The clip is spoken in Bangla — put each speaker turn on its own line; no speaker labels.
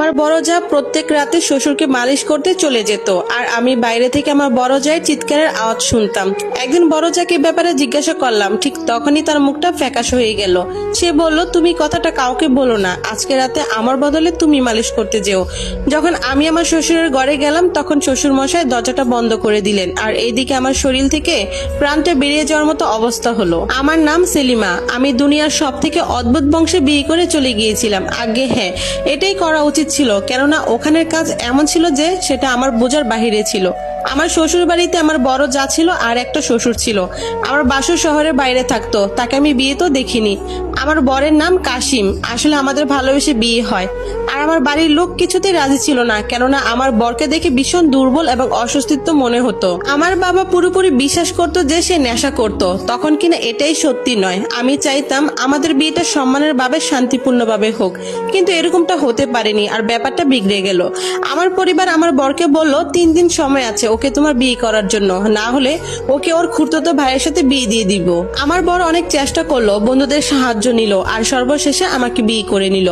আমার বড় যা প্রত্যেক রাতে শ্বশুরকে মালিশ করতে চলে যেত, আর আমি বাইরে থেকে আমার বড় জায়ের চিৎকারের আওয়াজ শুনতাম। একদিন বড় যাকে ব্যাপারে জিজ্ঞাসা করলাম, ঠিক তখনই তার মুখটা ফ্যাকাশ হয়ে গেল। সে বলল, তুমি কথাটা কাউকে বলো না, আজকে রাতে আমার বদলে তুমি মালিশ করতে যেও। যখন আমি আমার শ্বশুরের ঘরে গেলাম তখন শ্বশুর মশাই দরজাটা বন্ধ করে দিলেন, আর এইদিকে আমার শরীর থেকে প্রাণটা বেরিয়ে যাওয়ার মতো অবস্থা হলো। আমার নাম সেলিমা, আমি দুনিয়ার সব থেকে অদ্ভুত বংশে বিয়ে করে চলে গিয়েছিলাম। আগে হ্যাঁ, এটাই করা উচিত ছিল, কেননা ওখানের কাজ এমন ছিল যে সেটা আমার বোঝার বাহিরে ছিল। আমার শ্বশুর বাড়িতে আমার বড় যা ছিল আর একটা শ্বশুর ছিল। আমার বাসুর শহরের বাইরে থাকতো, তাকে আমি বিয়ে তো দেখিনি। আমার বরের নাম কাশিম। আসলে আমাদের ভালোবেসে বিয়ে হয়, আর আমার বাড়ির লোক কিছুতেই রাজি ছিল না, কেননা আমার বরকে দেখে ভীষণ দুর্বল এবং অস্বস্তিত্ব মনে হতো। আমার বাবা পুরোপুরি বিশ্বাস করতো যে সে নেশা করত, তখন কিনা এটাই সত্যি নয়। আমি চাইতাম আমাদের বিয়েটা সম্মানের ভাবে শান্তিপূর্ণভাবে হোক, কিন্তু এরকমটা হতে পারেনি, আর ব্যাপারটা বিগড়ে গেল। আমার পরিবার আমার বরকে বলল, 3 দিন সময় আছে ওকে তোমার বিয়ে করার জন্য, না হলে ওকে ওর খুড়তুতো ভাইয়ের সাথে বিয়ে দিয়ে দিব। আমার বর অনেক চেষ্টা করলো, বন্ধুদের সাহায্য নিল, আর সর্বশেষে আমাকে বিয়ে করে নিল।